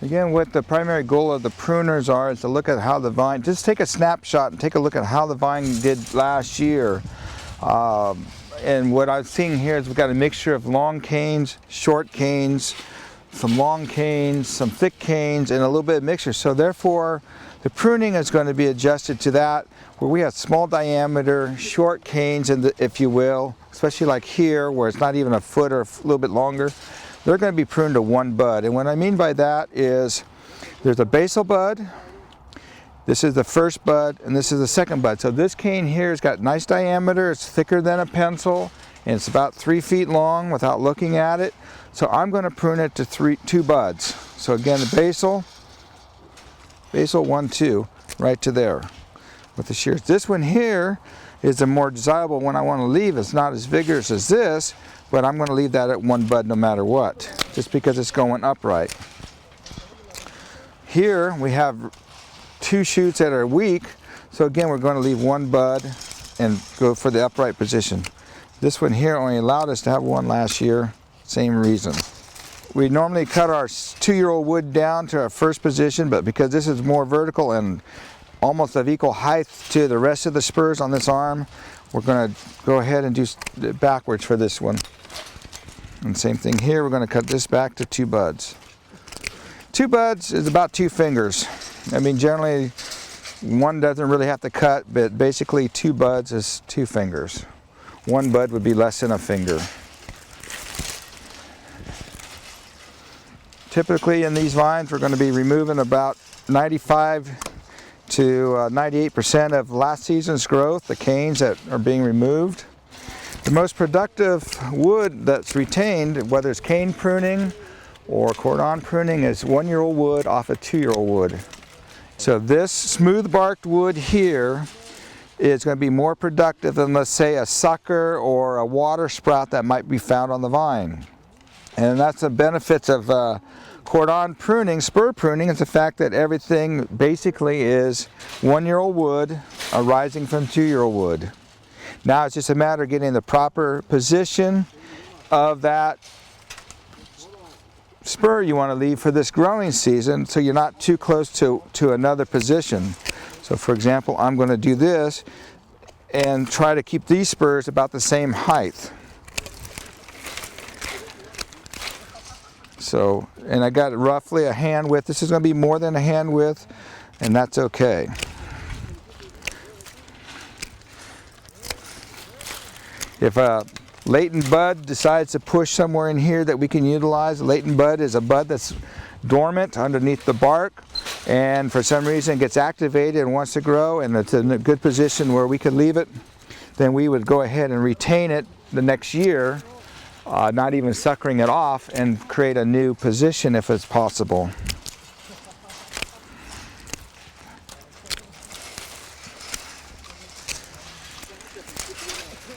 Again, what the primary goal of the pruners are is to look at how the vine, just take a snapshot and take a look at how the vine did last year. And what I'm seeing here is we've got a mixture of long canes, short canes, some long canes, some thick canes, and a little bit of mixture. So therefore, the pruning is going to be adjusted to that, where we have small diameter, short canes, if you will, especially like here, where it's not even a foot or a little bit longer. They're going to be pruned to one bud. And what I mean by that is there's a basal bud, this is the first bud, and this is the second bud. So this cane here has got nice diameter, it's thicker than a pencil, and it's about 3 feet long without looking at it. So I'm going to prune it to two buds. So again, the basal 1, 2, right to there with the shears. This one here is the more desirable one I want to leave. It's not as vigorous as this, but I'm going to leave that at one bud no matter what, just because it's going upright. Here we have 2 shoots that are weak, so again we're going to leave one bud and go for the upright position. This one here only allowed us to have one last year, same reason. We normally cut our 2-year-old wood down to our first position, but because this is more vertical and almost of equal height to the rest of the spurs on this arm, we're going to go ahead and do it backwards for this one. And same thing here, we're going to cut this back to 2 buds. 2 buds is about 2 fingers. I mean, generally one doesn't really have to cut, but basically 2 buds is 2 fingers. 1 bud would be less than a finger. Typically in these vines we're going to be removing about 95 to 98% of last season's growth, the canes that are being removed. The most productive wood that's retained, whether it's cane pruning or cordon pruning, is 1-year-old wood off of 2-year-old wood. So this smooth barked wood here is going to be more productive than, let's say, a sucker or a water sprout that might be found on the vine. And that's the benefits of cordon pruning, spur pruning, is the fact that everything basically is 1-year-old wood arising from 2-year-old wood. Now it's just a matter of getting the proper position of that spur you want to leave for this growing season, so you're not too close to another position. So for example, I'm going to do this and try to keep these spurs about the same height. So, and I got roughly a hand width. This is going to be more than a hand width, and that's okay. If a latent bud decides to push somewhere in here that we can utilize, a latent bud is a bud that's dormant underneath the bark, and for some reason gets activated and wants to grow, and it's in a good position where we could leave it, then we would go ahead and retain it the next year, not even suckering it off, and create a new position if it's possible.